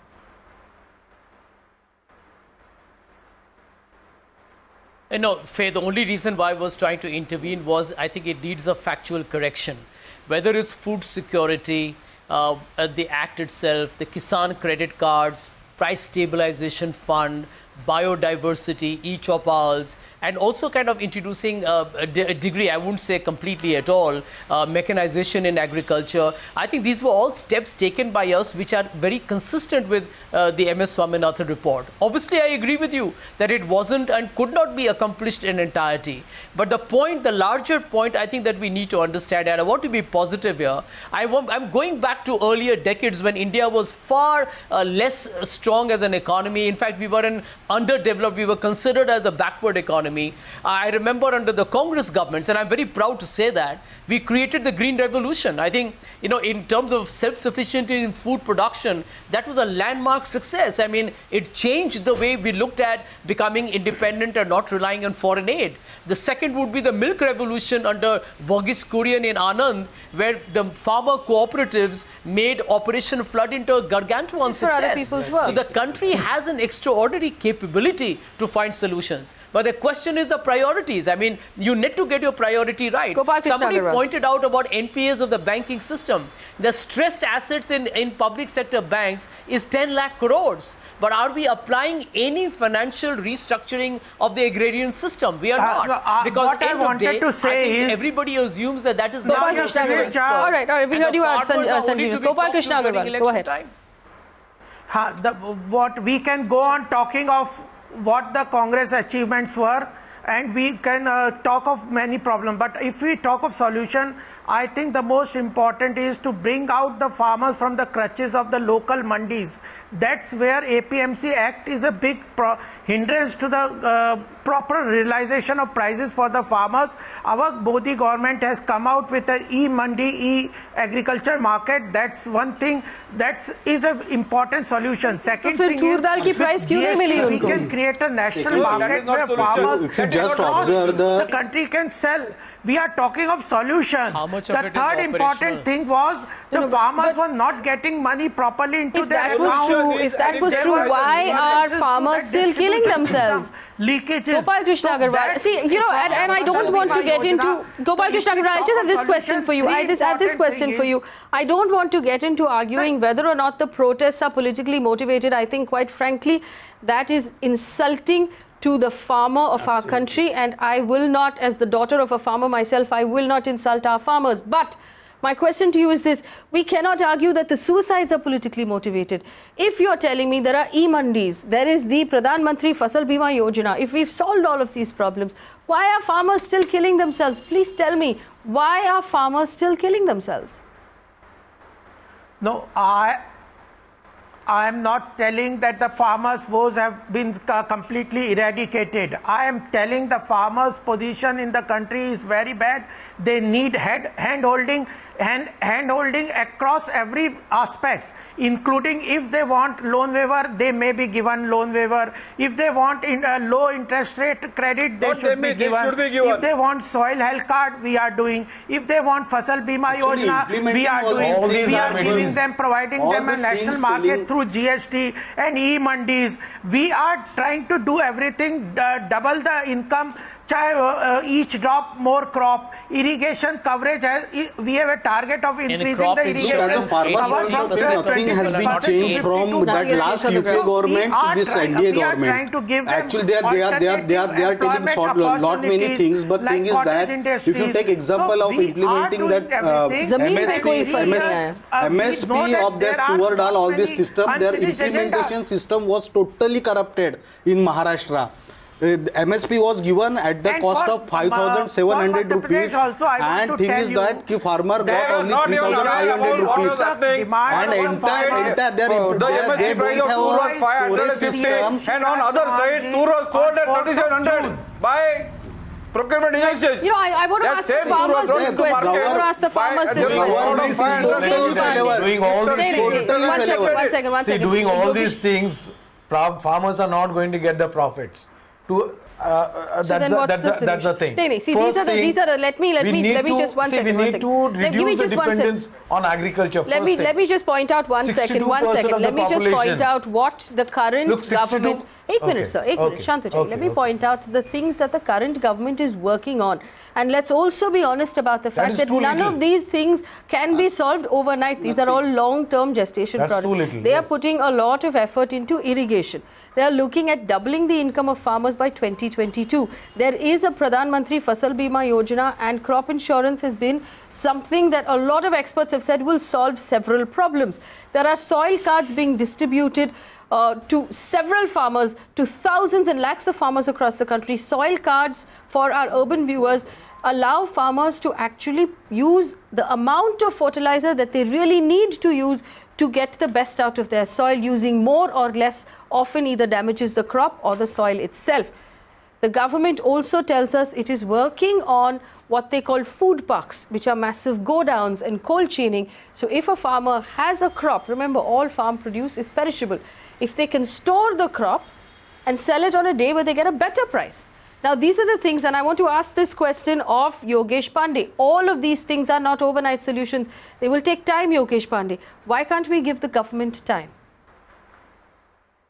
No, Faye, the only reason why I was trying to intervene was I think it needs a factual correction. Whether it's food security, the act itself, the Kisan credit cards, price stabilization fund, biodiversity, e-chopals, and also kind of introducing a degree, I wouldn't say completely at all, mechanization in agriculture. I think these were all steps taken by us which are very consistent with the MS Swaminathan report. Obviously, I agree with you that it wasn't and could not be accomplished in entirety. But the point, the larger point I think that we need to understand, and I want to be positive here, I'm going back to earlier decades when India was far less strong as an economy. In fact, we were underdeveloped, we were considered as a backward economy. I remember under the Congress governments, and I'm very proud to say that, we created the Green Revolution. I think, you know, in terms of self-sufficiency in food production, that was a landmark success. I mean, it changed the way we looked at becoming independent and not relying on foreign aid. The second would be the milk revolution under Verghese Kurian in Anand, where the farmer cooperatives made Operation Flood into a gargantuan success. So the country has an extraordinary capability to find solutions. But the question is the priorities. I mean, you need to get your priority right. Somebody pointed out about NPAs of the banking system. The stressed assets in public sector banks is 10 lakh crores. But are we applying any financial restructuring of the agrarian system? We are not. Because what I wanted to say is, everybody assumes that that is the Gopal Krishna Agarwal. All right, we heard you out, Sanjay. Gopal Krishna Agarwal, go ahead. What we can go on talking of what the Congress achievements were, and we can talk of many problems, but if we talk of solution, I think the most important is to bring out the farmers from the clutches of the local mandis. That's where APMC Act is a big hindrance to the proper realization of prices for the farmers. Our Modi government has come out with an e-mandi, e-agriculture market. That's one thing. That is an important solution. Second thing is, GST, we can create a national market where farmers the country can sell. We are talking of solutions. The third important thing was the farmers were not getting money properly into their account. If that was true, why are farmers still killing themselves? Leakages. Gopal Krishna Agarwal. See, you know, and I don't want to get into Gopal Krishna Agarwal. I just have this question for you. I have this question for you. I don't want to get into arguing whether or not the protests are politically motivated. I think, quite frankly, that is insulting to the farmer of our country, and I will not, as the daughter of a farmer myself, I will not insult our farmers. But my question to you is this: we cannot argue that the suicides are politically motivated. If you're telling me there are e-mandis, there is the Pradhan Mantri Fasal Bima Yojana, if we've solved all of these problems, why are farmers still killing themselves? Please tell me, why are farmers still killing themselves? No, I am not telling that the farmers' woes have been completely eradicated. I am telling the farmers' position in the country is very bad. They need hand-holding across every aspect, including if they want loan waiver, they may be given loan waiver. If they want low interest rate credit, they should be given. If they want soil health card, we are doing. If they want Fasal Bima Yojana, we are doing. We are giving them, providing them a national market through GST and e-mandis. We are trying to do everything, double the income, each drop more crop, irrigation coverage. We have a target of increasing the irrigation cover from nothing has been changed from that last UP government to this NDA government. Actually, they are telling lot many things, but thing is that if you take example of implementing that MSP of this Tuvar Dal, all this system, their implementation system was totally corrupted in Maharashtra. MSP was given at the cost of 5,700 rupees, and thing is that the farmer got only 3,500 rupees, and entire they don't have a storage system. And on other side, Tur was sold at 3,700 by procurement agencies. You know, I want to ask the farmers this question. I want to ask the farmers this question. One second. Doing all these things, farmers are not going to get the profits. That's the thing. See, these are the. Let me just one second. We need to reduce the dependence on agriculture. Let me just point out one second. Let me just point out what the current government. 8 minutes, sir. 8 minutes. Shantaji, let me point out the things that the current government is working on. And let's also be honest about the fact that none of these things can be solved overnight. These are all long-term gestation projects. They are putting a lot of effort into irrigation. They are looking at doubling the income of farmers by 2022. There is a Pradhan Mantri Fasal Bima Yojana, and crop insurance has been something that a lot of experts have said will solve several problems. There are soil cards being distributed to several farmers, to thousands and lakhs of farmers across the country. Soil cards, for our urban viewers, allow farmers to actually use the amount of fertilizer that they really need to use to get the best out of their soil. Using more or less often either damages the crop or the soil itself. The government also tells us it is working on what they call food parks, which are massive go-downs and cold chaining. So if a farmer has a crop, remember all farm produce is perishable, if they can store the crop and sell it on a day where they get a better price. Now these are the things, and I want to ask this question of Yogesh Pandey. All of these things are not overnight solutions. They will take time, Yogesh Pandey. Why can't we give the government time?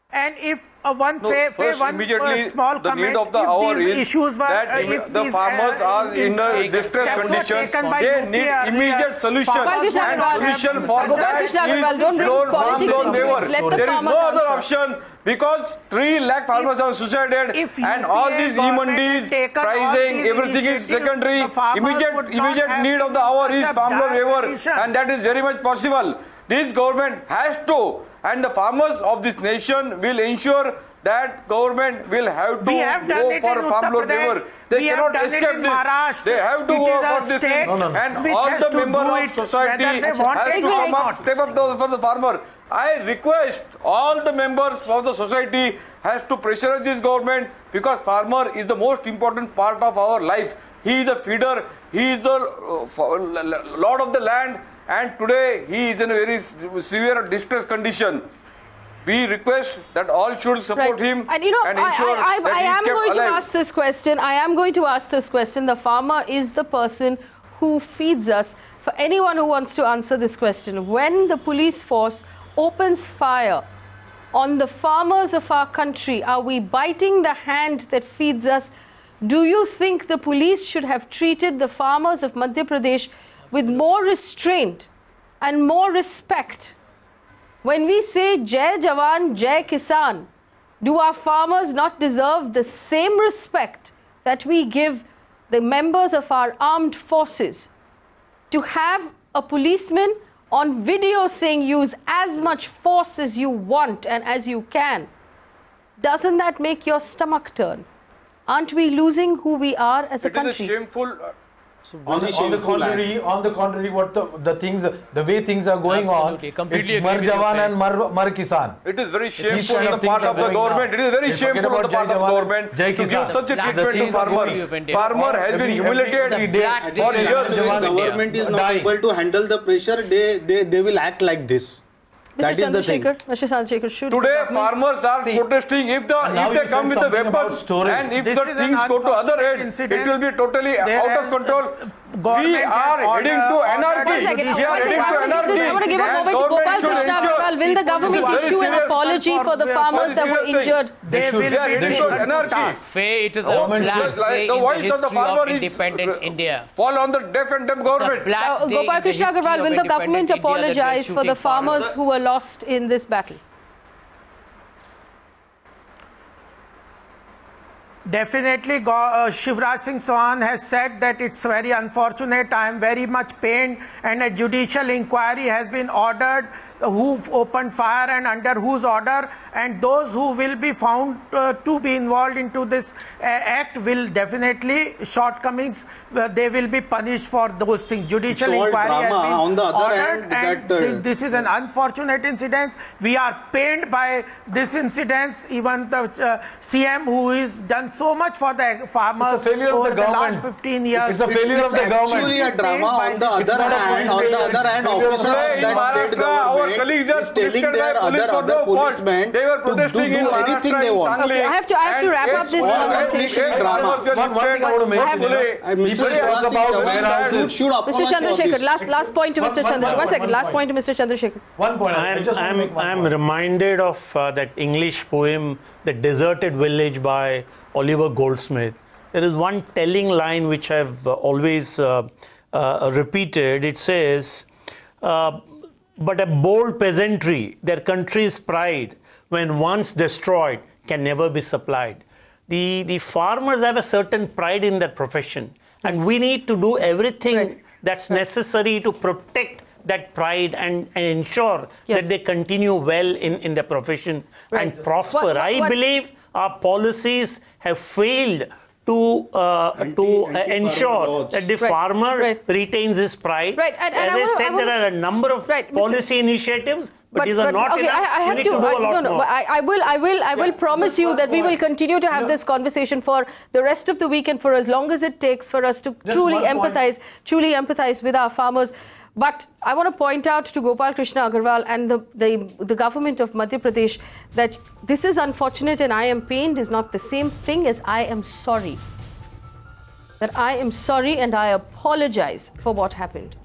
And if one small the need of the hour is that if the farmers are in a distress condition, they need immediate solution. And solution for that is loan waiver. There is no other option, because 3 lakh farmers have suicided, and all these e-mandis, pricing, everything is secondary. Immediate need of the hour is farm loan waiver, and that is very much possible. This government has to, and the farmers of this nation will ensure that government will have to go for farm loan waiver. They cannot escape this. They have to go for this thing. And all the members of society has to come up, step up for the farmer. I request all the members of the society has to pressurize this government, because farmer is the most important part of our life. He is the feeder. He is the lord of the land. And today he is in a very severe distress condition. We request that all should support him and ensure that I am going alive. to ask this question. I am going to ask this question. The farmer is the person who feeds us. For anyone who wants to answer this question, when the police force opens fire on the farmers of our country, are we biting the hand that feeds us? Do you think the police should have treated the farmers of Madhya Pradesh with more restraint and more respect? When we say Jai Jawan, Jai Kisan, do our farmers not deserve the same respect that we give the members of our armed forces? To have a policeman on video saying use as much force as you want and as you can, doesn't that make your stomach turn? Aren't we losing who we are as a country? It is a shameful... On the contrary, what the way things are going Absolutely, on, completely it's Mar Jawan and Mar Kisan. It is very shameful on the part of the government. It is very shameful on the part of the government to give such a treatment to farmer. Farmer has been humiliated for years. The government is not able to handle the pressure. They will act like this. Mr. Chandrashekhar, Mr. Chandrashekhar, should today farmers are protesting if they come with the weapons and if the things go to other end, it will be totally out of control. We are heading to anarchy. I want to give a moment to Gopal Krishna Agarwal. Will the government issue an apology for the farmers that were injured? They are heading to anarchy. It is a black day in the history of independent India. Fall on the deaf and dumb government. Gopal Krishna Agarwal, will the government apologize for the farmers who were lost in this battle? Definitely, Shivraj Singh Chauhan has said that it's very unfortunate. I am very much pained, and a judicial inquiry has been ordered. Who opened fire and under whose order, and those who will be found to be involved into this act will definitely shortcomings. They will be punished for those things. Judicial inquiry has been on the other ordered, hand, and this is an unfortunate incident. We are pained by this incident. Even the CM, who has done so much for the farmers over the last 15 years. It's a failure of the government. It's actually a drama. On the other hand, officers of that state government is telling their other policemen to do anything they want. Okay, I have to wrap up this conversation. Mr. Chandrashekhar, last point to Mr. Chandrashekhar. 1 second, last point to Mr. Chandrashekhar. 1 point. I'm reminded of that English poem, The Deserted Village by Oliver Goldsmith. There is one telling line which I've always repeated. It says, but a bold peasantry, their country's pride, when once destroyed, can never be supplied. The farmers have a certain pride in their profession, and we need to do everything that's necessary to protect that pride and ensure that they continue well in their profession and prosper. I believe our policies have failed to ensure that the farmer retains his pride. As I said, there are a number of policy initiatives, but these are not enough. I have to. I will promise you that we will continue to have this conversation for the rest of the week and for as long as it takes for us to truly empathize with our farmers. But I want to point out to Gopal Krishna Agarwal and the government of Madhya Pradesh that this is unfortunate and I am pained is not the same thing as I am sorry. That I am sorry and I apologize for what happened.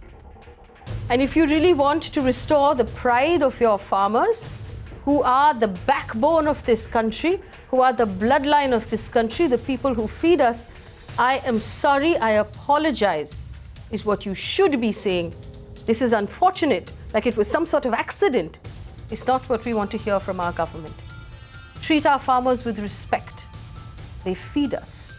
And if you really want to restore the pride of your farmers, who are the backbone of this country, who are the bloodline of this country, the people who feed us, I am sorry, I apologize, is what you should be saying. This is unfortunate, like it was some sort of accident. It's not what we want to hear from our government. Treat our farmers with respect. They feed us.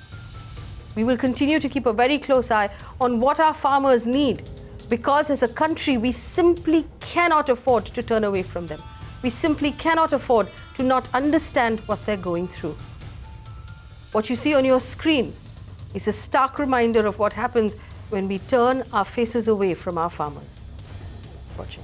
We will continue to keep a very close eye on what our farmers need, because as a country, we simply cannot afford to turn away from them. We simply cannot afford to not understand what they're going through. What you see on your screen is a stark reminder of what happens when we turn our faces away from our farmers. Watching.